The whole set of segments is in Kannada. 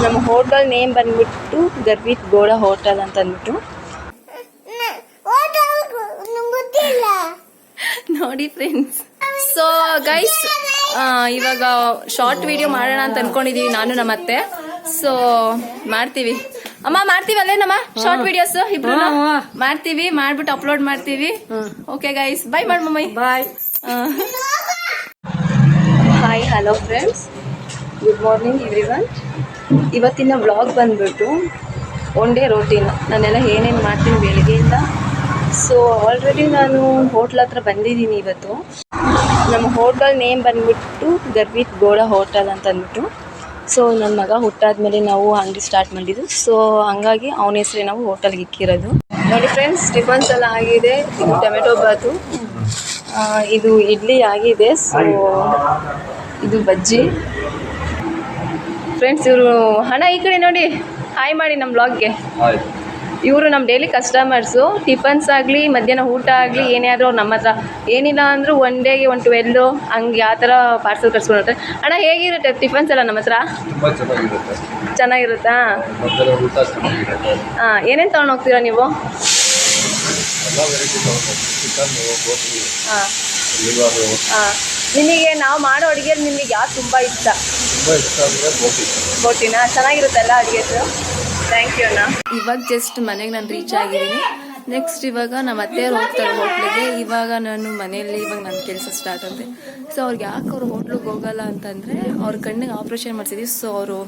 ನಮ್ಮ ಹೋಟೆಲ್ ನೇಮ್ ಬಂದ್ಬಿಟ್ಟು ಗರ್ವಿತ್ ಗೋಡ ಹೋಟೆಲ್ ಅಂತ ಅಂದ್ಬಿಟ್ಟು. ನೋಡಿ ಫ್ರೆಂಡ್ಸ್, ಸೊ ಗೈಸ್ ಇವಾಗ ಶಾರ್ಟ್ ವಿಡಿಯೋ ಮಾಡೋಣ ಅಂತ ಅನ್ಕೊಂಡಿದೀವಿ ನಾನು ನಮ್ಮ ಅತ್ತೆ. ಸೊ ಮಾಡ್ತೀವಿ ಅಮ್ಮ, ಮಾಡ್ತೀವಲ್ಲೇ ನಮ್ಮ ಶಾರ್ಟ್ ವಿಡಿಯೋಸ್ ಇಬ್ರು ಮಾಡ್ತೀವಿ, ಮಾಡ್ಬಿಟ್ಟು ಅಪ್ಲೋಡ್ ಮಾಡ್ತೀವಿ. ಓಕೆ ಗೈಸ್, ಬಾಯ್ ಮಾಡಿ mummy. Bye. Hi, hello friends, good morning everyone. ಇವತ್ತಿನ ವ್ಲಾಗ್ ಬಂದ್ಬಿಟ್ಟು ಒನ್ ಡೇ ರೋಟೀನ್, ನಾನೆಲ್ಲ ಏನೇನು ಮಾಡ್ತೀನಿ ಬೆಳಗ್ಗೆಯಿಂದ. ಸೊ ಆಲ್ರೆಡಿ ನಾನು ಹೋಟ್ಲ್ ಹತ್ರ ಬಂದಿದ್ದೀನಿ ಇವತ್ತು. ನಮ್ಮ ಹೋಟೆಲ್ ನೇಮ್ ಬಂದ್ಬಿಟ್ಟು ಗರ್ವಿತ್ ಗೋಡ ಹೋಟೆಲ್ ಅಂತ ಅಂದ್ಬಿಟ್ಟು. ಸೊ ನನ್ನ ಮಗ ಹುಟ್ಟಾದ್ಮೇಲೆ ನಾವು ಅಂಗಡಿ ಸ್ಟಾರ್ಟ್ ಮಾಡಿದ್ದು. ಸೊ ಹಂಗಾಗಿ ಅವನ ಹೆಸರೇ ನಾವು ಹೋಟೆಲ್ಗೆ ಇಕ್ಕಿರೋದು. ನೋಡಿ ಫ್ರೆಂಡ್ಸ್, ಟಿಫನ್ಸ್ ಎಲ್ಲ ಆಗಿದೆ. ಇದು ಟೊಮೆಟೊ ಬಾತು, ಇದು ಇಡ್ಲಿ ಆಗಿದೆ. ಸೊ ಇದು ಬಜ್ಜಿ. ಫ್ರೆಂಡ್ಸ್, ಇವರು ಹಣ ಈ ಕಡೆ ನೋಡಿ, ಹಾಯ್ ಮಾಡಿ ನಮ್ಮ ಬ್ಲಾಗ್ಗೆ. ಇವರು ನಮ್ಮ ಡೈಲಿ ಕಸ್ಟಮರ್ಸು. ಟಿಫನ್ಸ್ ಆಗಲಿ, ಮಧ್ಯಾಹ್ನ ಊಟ ಆಗಲಿ, ಏನೇ ಆದರೂ ಅವ್ರು ನಮ್ಮ ಹತ್ರ ಏನಿಲ್ಲ ಅಂದರೂ ಒನ್ ಡೇಗೆ 1-12 ಹಂಗೆ ಆ ಥರ ಪಾರ್ಸಲ್ ಕಟ್ಸ್ಕೊಂಡಿರ್ತಾರೆ. ಅಣ್ಣ ಹೇಗಿರುತ್ತೆ ಟಿಫನ್ಸ್ ಎಲ್ಲ ನಮ್ಮ ಹತ್ರ? ಚೆನ್ನಾಗಿರುತ್ತಾ? ಹಾಂ, ಏನೇನು ತೊಗೊಂಡು ಹೋಗ್ತೀರಾ ನೀವು? ಹಾಂ ಹಾಂ. ನಿಮಗೆ ನಾವು ಮಾಡೋ ಅಡುಗೆಯಲ್ಲಿ ನಿಮಗೆ ಯಾವ್ದು ತುಂಬ ಇಷ್ಟ? ಬೋಟಿನಾ? ಚೆನ್ನಾಗಿರುತ್ತಲ್ಲ ಅಡುಗೆದು? ಥ್ಯಾಂಕ್ ಯು ಅಣ್ಣ. ಇವಾಗ ಜಸ್ಟ್ ಮನೆಗೆ ನಾನು ರೀಚ್ ಆಗಿದ್ದೀನಿ. ನೆಕ್ಸ್ಟ್ ಇವಾಗ ನಮ್ಮ ಅತ್ತೆಯವ್ರು ಹೋಗ್ತಾರೆ ಹೋಟ್ಲಿಗೆ. ಇವಾಗ ನಾನು ಮನೆಯಲ್ಲಿ ಇವಾಗ ನನ್ನ ಕೆಲಸ ಸ್ಟಾರ್ಟ್ ಅಂತೆ. ಸೊ ಅವ್ರಿಗೆ ಯಾಕೆ ಅವ್ರು ಹೋಟ್ಲಿಗೆ ಹೋಗಲ್ಲ ಅಂತಂದರೆ ಅವ್ರ ಕಣ್ಣಿಗೆ ಆಪ್ರೇಷನ್ ಮಾಡಿಸಿದ್ವಿ. ಸೊ ಅವರು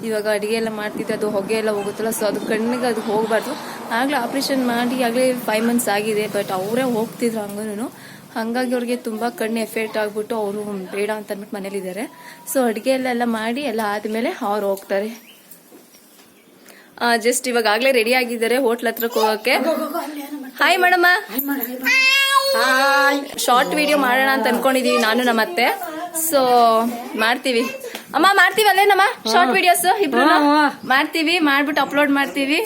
ಇವಾಗ ಅಡುಗೆ ಎಲ್ಲ ಮಾಡ್ತಿದ್ದೆ, ಅದು ಹೊಗೆ ಎಲ್ಲ ಹೋಗುತ್ತಲ್ಲ. ಸೊ ಅದು ಕಣ್ಣಿಗೆ ಅದು ಹೋಗಬಾರ್ದು. ಆಗಲೇ ಆಪ್ರೇಷನ್ ಮಾಡಿ ಆಗಲೇ 5 months ಆಗಿದೆ. ಬಟ್ ಅವರೇ ಹೋಗ್ತಿದ್ರು ಹಂಗೂ. ಹಾಗಾಗಿ ಅವ್ರಿಗೆ ತುಂಬ ಕಣ್ಣು ಎಫೆಕ್ಟ್ ಆಗಿಬಿಟ್ಟು ಅವರು ಬೇಡ ಅಂತ ಅಂದ್ಬಿಟ್ಟು ಮನೇಲಿದ್ದಾರೆ. ಸೊ ಅಡುಗೆ ಎಲ್ಲ ಮಾಡಿ ಎಲ್ಲ ಆದಮೇಲೆ ಅವ್ರು ಹೋಗ್ತಾರೆ. ಜಸ್ಟ್ ಇವಾಗ ಆಗ್ಲೇ ರೆಡಿ ಆಗಿದ್ದಾರೆ ಹೋಟ್ಲ್ ಹತ್ರಕ್ಕೆ ಹೋಗಕ್ಕೆ. Hi madam. ಶಾರ್ಟ್ ವಿಡಿಯೋ ಮಾಡೋಣ ಅಂತ ಅನ್ಕೊಂಡಿದೀವಿ ನಾನು ನಮ್ಮ ಅತ್ತೆ. ಸೊ ಮಾಡ್ತೀವಿ ಅಮ್ಮ, ಮಾಡ್ತೀವಲ್ಲೇ ನಮ್ಮ ಶಾರ್ಟ್ ವಿಡಿಯೋಸ್ ಇಬ್ರು ಮಾಡ್ತೀವಿ, ಮಾಡ್ಬಿಟ್ಟು ಅಪ್ಲೋಡ್ ಮಾಡ್ತೀವಿ.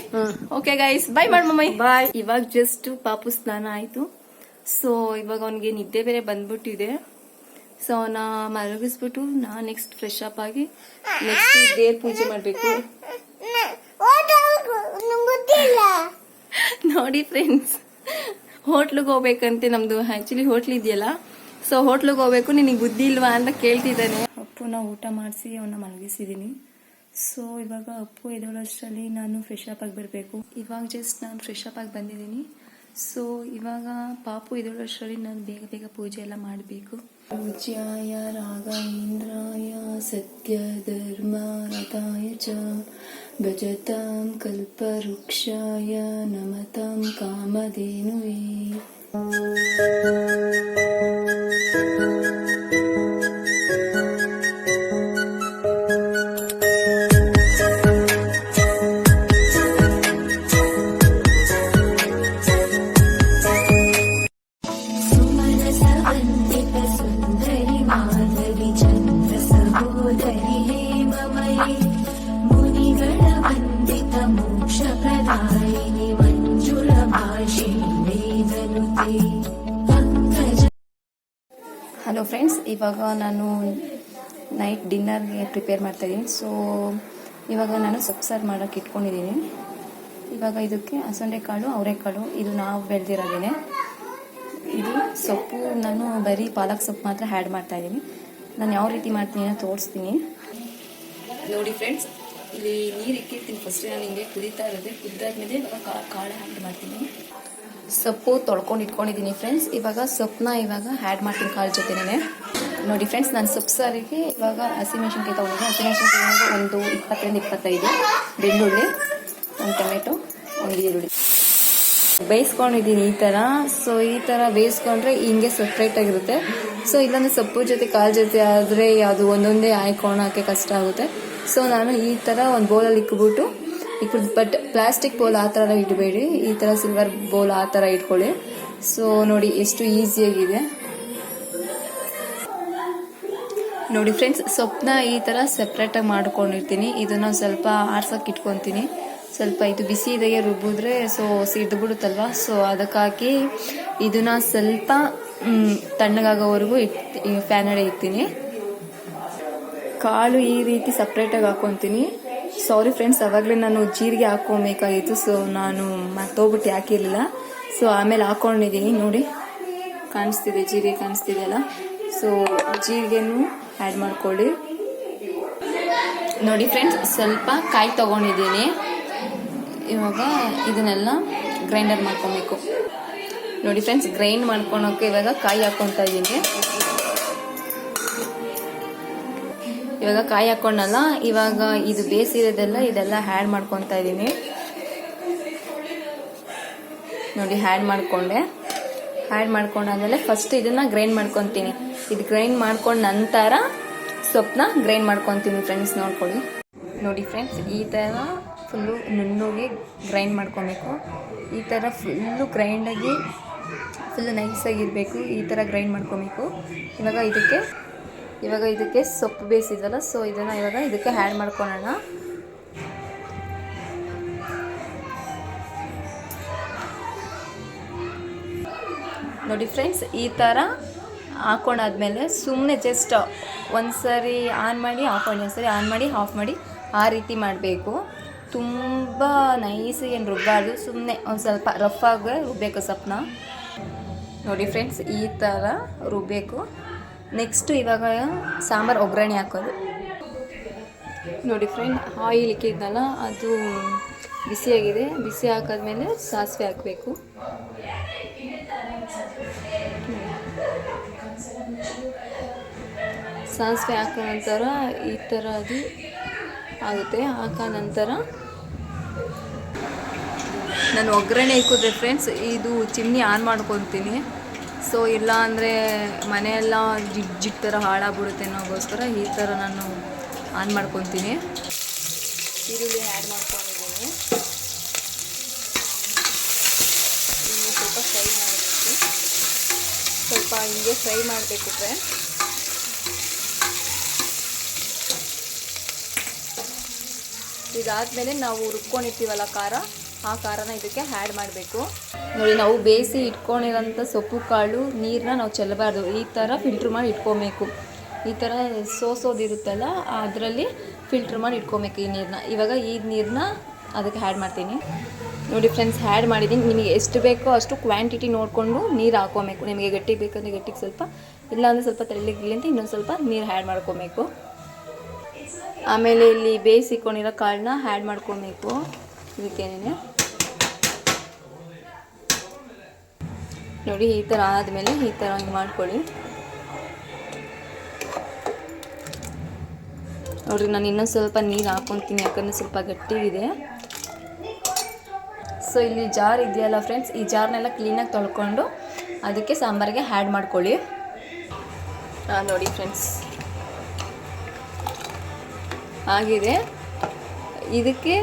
ಓಕೆ ಗೈಸ್, ಬಾಯ್ ಮಾಡಿ ಮಮ್ಮಿ. ಬಾಯ್. ಇವಾಗ ಜಸ್ಟ್ ಪಾಪು ಸ್ನಾನ ಆಯ್ತು. ಸೊ ಇವಾಗ ಅವನಿಗೆ ನಿದ್ದೆ ಬೇರೆ ಬಂದ್ಬಿಟ್ಟಿದೆ. ಸೊ ಅವನ ಮಲಗಿಸ್ಬಿಟ್ಟು ನಾ ನೆಕ್ಸ್ಟ್ ಫ್ರೆಶ್ ಅಪ್ ಆಗಿ ನೆಕ್ಸ್ಟ್ ದೇವ್ರ ಪೂಜೆ ಮಾಡಬೇಕು. ನೋಡಿ ಫ್ರೆಂಡ್ಸ್, ಹೋಟ್ಲಿಗೆ ಹೋಗ್ಬೇಕಂತೆ. ನಮ್ದು ಆಕ್ಚುಲಿ ಹೋಟ್ಲ್ ಇದೆಯಲ್ಲ, ಸೊ ಹೋಟ್ಲಿಗೆ ಹೋಗ್ಬೇಕು, ನಿನಗೆ ಬುದ್ಧಿ ಇಲ್ವಾ ಅಂತ ಕೇಳ್ತಿದ್ದಾನೆ. ಅಪ್ಪುನ ಊಟ ಮಾಡಿಸಿ ಅವನ್ನ ಮಲಗಿಸಿದ್ದೀನಿ. ಸೊ ಇವಾಗ ಅಪ್ಪು ಎದ್ದೇಳೋಷ್ಟರಲ್ಲಿ ನಾನು ಫ್ರೆಶ್ ಅಪ್ ಆಗಿ ಬರಬೇಕು. ಇವಾಗ ಜಸ್ಟ್ ನಾನು ಫ್ರೆಶ್ ಅಪ್ ಆಗಿ ಬಂದಿದ್ದೀನಿ. ಸೊ ಇವಾಗ ಪಾಪು ಎದ್ದೇಳೋಷ್ಟರಲ್ಲಿ ನಾನು ಬೇಗ ಬೇಗ ಪೂಜೆ ಎಲ್ಲ ಮಾಡಬೇಕು. ಪೂಜ್ಯಾಯ ರಾಘವೇಂದ್ರಾಯ ಸತ್ಯ ಧರ್ಮ ರಥಾಯ ಚ ಭಜತಾಂ ಕಲ್ಪವೃಕ್ಷಾಯ ನಮತಾಂ ಕಾಮಧೇನುವೇ. ಹಲೋ ಫ್ರೆಂಡ್ಸ್, ಇವಾಗ ನಾನು ನೈಟ್ ಡಿನ್ನರ್ಗೆ ಪ್ರಿಪೇರ್ ಮಾಡ್ತಾ ಇದ್ದೀನಿ. ಸೊ ಇವಾಗ ನಾನು ಸೊಪ್ಪು ಸಾರು ಮಾಡೋಕ್ಕೆ ಇಟ್ಕೊಂಡಿದ್ದೀನಿ. ಇವಾಗ ಇದಕ್ಕೆ ಅಲಸಂದೆ ಕಾಳು, ಅವರೆಕಾಳು, ಇದು ನಾವು ಬೆಳೆದಿರೋದೇನೆ. ಇದು ಸೊಪ್ಪು ನಾನು ಬರೀ ಪಾಲಕ್ ಸೊಪ್ಪು ಮಾತ್ರ ಆ್ಯಡ್ ಮಾಡ್ತಾ ಇದ್ದೀನಿ. ನಾನು ಯಾವ ರೀತಿ ಮಾಡ್ತೀನಿ ಅಂತ ತೋರಿಸ್ತೀನಿ. ನೋಡಿ ಫ್ರೆಂಡ್ಸ್, ಇಲ್ಲಿ ನೀರು ಇಕ್ಕಿರ್ತೀನಿ. ಫಸ್ಟ್ ನಾನು ಹಿಂಗೆ ಕುದೀತಾ ಇರೋದೆ. ಕುದ್ದಾದ್ಮೇಲೆ ಇವಾಗ ಕಾಳು ಆ್ಯಡ್ ಮಾಡ್ತೀನಿ. ಸೊಪ್ಪು ತೊಳ್ಕೊಂಡು ಇಟ್ಕೊಂಡಿದ್ದೀನಿ ಫ್ರೆಂಡ್ಸ್. ಇವಾಗ ಸೊಪ್ಪನ್ನ ಇವಾಗ ಆ್ಯಡ್ ಮಾಡ್ತೀನಿ ಕಾಳು ಜೊತೆನೇ. ನೋಡಿ ಫ್ರೆಂಡ್ಸ್, ನಾನು ಸೊಪ್ಪು ಸಾರಿಗೆ ಇವಾಗ ಹಸಿಮೆಣಸಿನ್ಕಾಯಿ ತೊಗೊಂಡಿದ್ದೀನಿ. ಹಸಿಮೆಣಸಿನ್ಕಾಯಿ ಒಂದು 20-25, ಬೆಳ್ಳುಳ್ಳಿ, ಒಂದು ಟೊಮೆಟೊ, ಒಂದು ಈರುಳ್ಳಿ ಬೇಯಿಸ್ಕೊಂಡಿದ್ದೀನಿ ಈ ಥರ. ಸೊ ಈ ಥರ ಬೇಯಿಸ್ಕೊಂಡ್ರೆ ಹಿಂಗೆ ಸಪ್ರೇಟಾಗಿರುತ್ತೆ. ಸೊ ಇಲ್ಲಾಂದರೆ ಸೊಪ್ಪು ಜೊತೆ ಕಾಳು ಜೊತೆ ಆದರೆ ಅದು ಒಂದೊಂದೇ ಹಾಯ್ಕೊಳೋಕ್ಕೆ ಕಷ್ಟ ಆಗುತ್ತೆ. ಸೊ ನಾನು ಈ ಥರ ಒಂದು ಬೌಲಲ್ಲಿ ಇಕ್ಬಿಟ್ಟು ಬಟ್ ಪ್ಲಾಸ್ಟಿಕ್ ಬೌಲ್ ಆ ಥರ ಇಡಬೇಡಿ, ಈ ಥರ ಸಿಲ್ವರ್ ಬೌಲ್ ಆ ಥರ ಇಟ್ಕೊಳ್ಳಿ. ಸೊ ನೋಡಿ ಎಷ್ಟು ಈಸಿಯಾಗಿದೆ. ನೋಡಿ ಫ್ರೆಂಡ್ಸ್, ಸೊಪ್ಪನ್ನ ಈ ಥರ ಸಪ್ರೇಟಾಗಿ ಮಾಡ್ಕೊಂಡಿರ್ತೀನಿ. ಇದನ್ನು ಸ್ವಲ್ಪ ಆರ್ಸೋಕೆ ಇಟ್ಕೊತೀನಿ. ಸ್ವಲ್ಪ ಇದು ಬಿಸಿ ಇದಾಗೆ ರುಬ್ಬಿದ್ರೆ ಸೊ ಸಿಡ್ದು ಬಿಡುತ್ತಲ್ವ. ಸೊ ಅದಕ್ಕಾಗಿ ಇದನ್ನ ಸ್ವಲ್ಪ ತಣ್ಣಗಾಗೋವರೆಗೂ ಫ್ಯಾನ್ ಅಡಿ ಇಡ್ತೀನಿ. ಕಾಳು ಈ ರೀತಿ ಸಪ್ರೇಟಾಗಿ ಹಾಕ್ಕೊತೀನಿ. ಸಾರಿ ಫ್ರೆಂಡ್ಸ್, ಅವಾಗಲೇ ನಾನು ಜೀರಿಗೆ ಹಾಕ್ಕೊಬೇಕಾಗಿತ್ತು, ಸೊ ನಾನು ಮತ್ತೋಗ್ಬಿಟ್ಟು ಹಾಕಿರಲಿಲ್ಲ. ಸೊ ಆಮೇಲೆ ಹಾಕ್ಕೊಂಡಿದ್ದೀನಿ. ನೋಡಿ ಕಾಣಿಸ್ತಿದೆ, ಜೀರಿಗೆ ಕಾಣಿಸ್ತಿದೆಯಲ್ಲ. ಸೊ ಜೀರಿಗೆನೂ ಆ್ಯಡ್ ಮಾಡ್ಕೊಳ್ಳಿ. ನೋಡಿ ಫ್ರೆಂಡ್ಸ್, ಸ್ವಲ್ಪ ಕಾಯಿ ತೊಗೊಂಡಿದ್ದೀನಿ. ಇವಾಗ ಇದನ್ನೆಲ್ಲ ಗ್ರೈಂಡರ್ ಮಾಡ್ಕೊಬೇಕು. ನೋಡಿ ಫ್ರೆಂಡ್ಸ್, ಗ್ರೈಂಡ್ ಮಾಡ್ಕೊಳಕ್ಕೆ ಇವಾಗ ಕಾಯಿ ಹಾಕ್ಕೊತಾ ಇದ್ದೀನಿ. ಇವಾಗ ಕಾಯಿ ಹಾಕ್ಕೊಂಡಲ್ಲ, ಇವಾಗ ಇದು ಬೇಯಿಸಿರೋದೆಲ್ಲ ಇದೆಲ್ಲ ಆ್ಯಡ್ ಮಾಡ್ಕೊತಾ ಇದ್ದೀನಿ. ನೋಡಿ ಆ್ಯಡ್ ಮಾಡ್ಕೊಂಡಾದ್ಮೇಲೆ ಫಸ್ಟ್ ಇದನ್ನ ಗ್ರೈಂಡ್ ಮಾಡ್ಕೊತೀನಿ. ಇದು ಗ್ರೈಂಡ್ ಮಾಡ್ಕೊಂಡ ನಂತರ ಸೊಪ್ಪನ್ನ ಗ್ರೈಂಡ್ ಮಾಡ್ಕೊತೀನಿ ಫ್ರೆಂಡ್ಸ್, ನೋಡ್ಕೊಳ್ಳಿ. ನೋಡಿ ಫ್ರೆಂಡ್ಸ್, ಈ ಥರ ಫುಲ್ಲು ನುಣ್ಣಗೆ ಗ್ರೈಂಡ್ ಮಾಡ್ಕೊಬೇಕು. ಈ ಥರ ಫುಲ್ಲು ಗ್ರೈಂಡಾಗಿ ಫುಲ್ಲು ನೈಸಾಗಿರಬೇಕು. ಈ ಥರ ಗ್ರೈಂಡ್ ಮಾಡ್ಕೊಬೇಕು. ಇವಾಗ ಇದಕ್ಕೆ ಸೊಪ್ಪು ಬೇಯಿಸಿದ್ವಲ್ಲ, ಸೊ ಇದನ್ನು ಇವಾಗ ಇದಕ್ಕೆ ಆ್ಯಡ್ ಮಾಡ್ಕೊಳ್ಳೋಣ. ನೋಡಿ ಫ್ರೆಂಡ್ಸ್, ಈ ಥರ ಹಾಕೊಂಡಾದ್ಮೇಲೆ ಸುಮ್ಮನೆ ಜಸ್ಟ್ ಒಂದ್ಸರಿ ಆನ್ ಮಾಡಿ ಆಫ್ ಮಾಡಿ, ಒಂದ್ಸರಿ ಆನ್ ಮಾಡಿ ಆಫ್ ಮಾಡಿ, ಆ ರೀತಿ ಮಾಡಬೇಕು. ತುಂಬ ನೈಸಾಗಿ ಏನು ರುಬ್ಬಾರ್ದು, ಸುಮ್ಮನೆ ಒಂದು ಸ್ವಲ್ಪ ರಫಾಗಿ ರುಬ್ಬಬೇಕು ಸೊಪ್ಪನ್ನ. ನೋಡಿ ಫ್ರೆಂಡ್ಸ್, ಈ ಥರ ರುಬ್ಬಬೇಕು. ನೆಕ್ಸ್ಟು ಇವಾಗ ಸಾಂಬಾರು ಒಗ್ಗರಣೆ ಹಾಕೋದು. ನೋಡಿ ಫ್ರೆಂಡ್, ಆಯಿಲ್ ಇಕ್ಕಿದ್ನಲ್ಲ ಅದು ಬಿಸಿಯಾಗಿದೆ. ಬಿಸಿ ಹಾಕಿದ್ಮೇಲೆ ಸಾಸಿವೆ ಹಾಕಬೇಕು. ಸಾಸಿವೆ ಹಾಕೋ ನಂತರ ಈ ಥರ ಅದು ಆಗುತ್ತೆ. ಹಾಕೋ ನಂತರ ನಾನು ಒಗ್ಗರಣೆ ಇಕ್ಕಿದ್ರೆ ಫ್ರೆಂಡ್ಸ್, ಇದು ಚಿಮ್ನಿ ಆನ್ ಮಾಡ್ಕೊತೀನಿ. ಸೊ ಇಲ್ಲ ಅಂದರೆ ಮನೆಯೆಲ್ಲ ಜಿಗ್ ಥರ ಹಾಳಾಗ್ಬಿಡುತ್ತೆ ಅನ್ನೋಗೋಸ್ಕರ ಈ ಥರ ನಾನು ಆನ್ ಮಾಡ್ಕೊತೀನಿ. ಈರುಳ್ಳಿ ಆ್ಯಡ್ ಮಾಡ್ಕೊಂಡಿದ್ದೀನಿ. ಇನ್ನು ಸ್ವಲ್ಪ ಫ್ರೈ ಮಾಡಬೇಕು. ಸ್ವಲ್ಪ ಹಿಂಗೆ ಫ್ರೈ ಮಾಡಬೇಕು ಫ್ರೆಂಡ್ಸ್. ಇದಾದಮೇಲೆ ನಾವು ರುಬ್ಕೊಂಡಿರ್ತೀವಲ್ಲ ಖಾರ, ಆ ಖಾರನ ಇದಕ್ಕೆ ಆ್ಯಡ್ ಮಾಡಬೇಕು. ನೋಡಿ, ನಾವು ಬೇಯಿಸಿ ಇಟ್ಕೊಂಡಿರೋಂಥ ಸೊಪ್ಪು ಕಾಳು ನೀರನ್ನ ನಾವು ಚೆಲ್ಲಬಾರ್ದು. ಈ ಥರ ಫಿಲ್ಟ್ರ್ ಮಾಡಿ ಇಟ್ಕೊಬೇಕು. ಈ ಥರ ಸೋಸೋದಿರುತ್ತಲ್ಲ, ಅದರಲ್ಲಿ ಫಿಲ್ಟ್ರ್ ಮಾಡಿ ಇಟ್ಕೊಬೇಕು ಈ ನೀರನ್ನ. ಇವಾಗ ಈ ನೀರನ್ನ ಅದಕ್ಕೆ ಆ್ಯಡ್ ಮಾಡ್ತೀನಿ. ನೋಡಿ ಫ್ರೆಂಡ್ಸ್, ಆ್ಯಡ್ ಮಾಡಿದ್ದೀನಿ. ನಿಮಗೆ ಎಷ್ಟು ಬೇಕೋ ಅಷ್ಟು ಕ್ವಾಂಟಿಟಿ ನೋಡಿಕೊಂಡು ನೀರು ಹಾಕ್ಕೊಬೇಕು. ನಿಮಗೆ ಗಟ್ಟಿ ಬೇಕಂದರೆ ಗಟ್ಟಿಗೆ ಸ್ವಲ್ಪ, ಇಲ್ಲಾಂದರೆ ಸ್ವಲ್ಪ ತೆಳ್ಳಗಿರಲಿ ಅಂತ ಇನ್ನೊಂದು ಸ್ವಲ್ಪ ನೀರು ಆ್ಯಡ್ ಮಾಡ್ಕೊಬೇಕು. ಆಮೇಲೆ ಇಲ್ಲಿ ಬೇಯಿಸಿಕೊಂಡಿರೋ ಕಾಳನ್ನ ಆ್ಯಡ್ ಮಾಡ್ಕೊಬೇಕು ಇದಕ್ಕೇನೆ. ನೋಡಿ, ಈ ಥರ ಆದಮೇಲೆ ಈ ಥರ ಹಿಂಗೆ ಮಾಡ್ಕೊಳ್ಳಿ. ನೋಡಿರಿ, ನಾನು ಇನ್ನೊಂದು ಸ್ವಲ್ಪ ನೀರು ಹಾಕ್ಕೊತೀನಿ, ಯಾಕಂದರೆ ಸ್ವಲ್ಪ ಗಟ್ಟಿಗಿದೆ. ಸೊ ಇಲ್ಲಿ ಜಾರ್ ಇದೆಯಲ್ಲ ಫ್ರೆಂಡ್ಸ್, ಈ ಜಾರ್ನೆಲ್ಲ ಕ್ಲೀನಾಗಿ ತೊಳ್ಕೊಂಡು ಅದಕ್ಕೆ ಸಾಂಬಾರಿಗೆ ಆ್ಯಡ್ ಮಾಡ್ಕೊಳ್ಳಿ. ನೋಡಿ ಫ್ರೆಂಡ್ಸ್, ಆಗಿದೆ. ಇದಕ್ಕೆ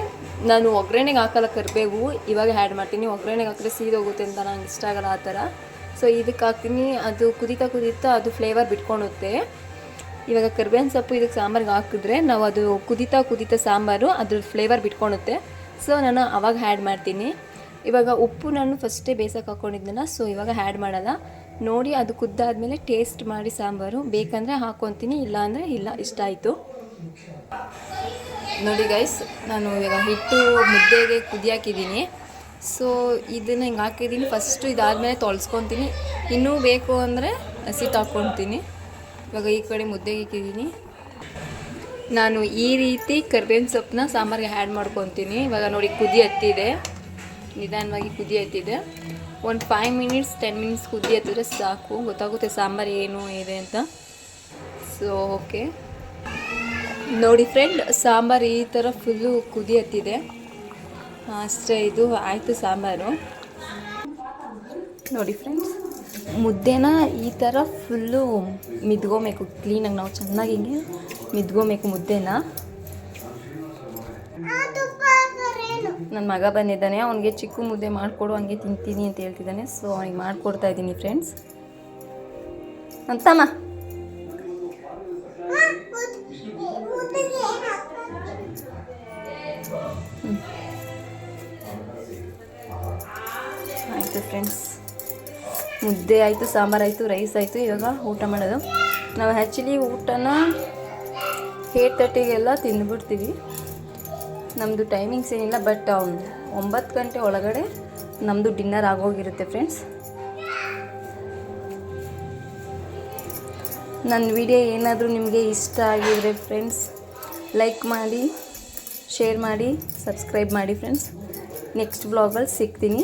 ನಾನು ಒಗ್ಗರಣೆಗೆ ಹಾಕಲ್ಲ, ಕರಿಬೇವು ಇವಾಗ ಆ್ಯಡ್ ಮಾಡ್ತೀನಿ. ಒಗ್ಗರಣೆಗೆ ಹಾಕಿದ್ರೆ ಸೀದೋಗುತ್ತೆ ಅಂತ ನಂಗೆ ಇಷ್ಟ ಆಗಲ್ಲ ಆ ಥರ. ಸೊ ಇದಕ್ಕೆ ಹಾಕ್ತೀನಿ. ಅದು ಕುದೀತಾ ಅದು ಫ್ಲೇವರ್ ಬಿಟ್ಕೊಳುತ್ತೆ. ಇವಾಗ ಕರಿಬೇವಿನ ಸೊಪ್ಪು ಇದಕ್ಕೆ ಸಾಂಬಾರಿಗೆ ಹಾಕಿದ್ರೆ ನಾವು ಅದು ಕುದೀತಾ ಸಾಂಬಾರು ಅದ್ರ ಫ್ಲೇವರ್ ಬಿಟ್ಕೊಳುತ್ತೆ. ಸೊ ನಾನು ಅವಾಗ ಆ್ಯಡ್ ಮಾಡ್ತೀನಿ. ಇವಾಗ ಉಪ್ಪು ನಾನು ಫಸ್ಟೇ ಬೇಯಿಸೋಕೆ ಹಾಕ್ಕೊಂಡಿದ್ನಲ್ಲ, ಸೊ ಇವಾಗ ಆ್ಯಡ್ ಮಾಡಲ್ಲ. ನೋಡಿ, ಅದು ಕುದ್ದಾದ್ಮೇಲೆ ಟೇಸ್ಟ್ ಮಾಡಿ ಸಾಂಬಾರು ಬೇಕಂದರೆ ಹಾಕ್ಕೊತೀನಿ, ಇಲ್ಲ ಅಂದರೆ ಇಲ್ಲ. ಇಷ್ಟ ಆಯಿತು. ನೋಡಿ ಗೈಸ್, ನಾನು ಇವಾಗ ಹಿಟ್ಟು ಮುದ್ದೆಗೆ ಕುದಿಯಾಕಿದ್ದೀನಿ. ಸೊ ಇದನ್ನು ಹಿಂಗೆ ಹಾಕಿದ್ದೀನಿ. ಫಸ್ಟು ಇದಾದಮೇಲೆ ತೊಳ್ಸ್ಕೊತೀನಿ. ಇನ್ನೂ ಬೇಕು ಅಂದರೆ ಹಸಿಟ್ಟು ಹಾಕ್ಕೊತೀನಿ. ಇವಾಗ ಈ ಕಡೆ ಮುದ್ದೆಗೆ ಇಕ್ಕಿದ್ದೀನಿ. ನಾನು ಈ ರೀತಿ ಕರಿಬೇವಿನ ಸೊಪ್ಪನ್ನ ಸಾಂಬಾರಿಗೆ ಆ್ಯಡ್ ಮಾಡ್ಕೊತೀನಿ. ಇವಾಗ ನೋಡಿ, ಕುದಿ ಹತ್ತಿದೆ, ನಿಧಾನವಾಗಿ ಕುದಿ ಹತ್ತಿದೆ. ಒಂದು 5 ಮಿನಿಟ್ಸ್ 10 ಮಿನಿಟ್ಸ್ ಕುದಿ ಹತ್ತಿದ್ರೆ ಸಾಕು, ಗೊತ್ತಾಗುತ್ತೆ ಸಾಂಬಾರು ಏನು ಇದೆ ಅಂತ. ಸೊ ಓಕೆ, ನೋಡಿ ಫ್ರೆಂಡ್, ಸಾಂಬಾರು ಈ ಥರ ಫುಲ್ಲು ಕುದಿ ಹತ್ತಿದೆ ಅಷ್ಟೇ. ಇದು ಆಯಿತು ಸಾಂಬಾರು. ನೋಡಿ ಫ್ರೆಂಡ್ಸ್, ಮುದ್ದೆನ ಈ ಥರ ಫುಲ್ಲು ಮಿದ್ಕೋಬೇಕು ಕ್ಲೀನಾಗಿ. ನಾವು ಚೆನ್ನಾಗಿ ಹಿಂಗೆ ಮಿದ್ಕೋಬೇಕು ಮುದ್ದೆನ. ನನ್ನ ಮಗ ಬಂದಿದ್ದಾನೆ, ಅವನಿಗೆ ಚಿಕ್ಕ ಮುದ್ದೆ ಮಾಡಿಕೊಡು, ಹಂಗೆ ತಿಂತೀನಿ ಅಂತ ಹೇಳ್ತಿದ್ದಾನೆ. ಸೊ ಅವನಿಗೆ ಮಾಡಿಕೊಡ್ತಾ ಇದ್ದೀನಿ ಫ್ರೆಂಡ್ಸ್. ಅಂತಮ್ಮ ಆಯಿತು ಫ್ರೆಂಡ್ಸ್. ಮುದ್ದೆ ಆಯಿತು, ಸಾಂಬಾರಾಯಿತು, ರೈಸ್ ಆಯಿತು. ಇವಾಗ ಊಟ ಮಾಡೋದು. ನಾವು ಆ್ಯಕ್ಚುಲಿ ಊಟನ 8:30ಗೆಲ್ಲ ತಿಂದುಬಿಡ್ತೀವಿ. ನಮ್ಮದು ಟೈಮಿಂಗ್ಸ್ ಏನಿಲ್ಲ, ಬಟ್ 9 ಗಂಟೆ ಒಳಗಡೆ ನಮ್ಮದು ಡಿನ್ನರ್ ಆಗೋಗಿರುತ್ತೆ ಫ್ರೆಂಡ್ಸ್. ನನ್ನ ವಿಡಿಯೋ ಏನಾದರೂ ನಿಮಗೆ ಇಷ್ಟ ಆಗಿದ್ರೆ ಫ್ರೆಂಡ್ಸ್ ಲೈಕ್ ಮಾಡಿ, ಶೇರ್ ಮಾಡಿ, ಸಬ್ಸ್ಕ್ರೈಬ್ ಮಾಡಿ ಫ್ರೆಂಡ್ಸ್. ನೆಕ್ಸ್ಟ್ ಬ್ಲಾಗಲ್ಲಿ ಸಿಗ್ತೀನಿ.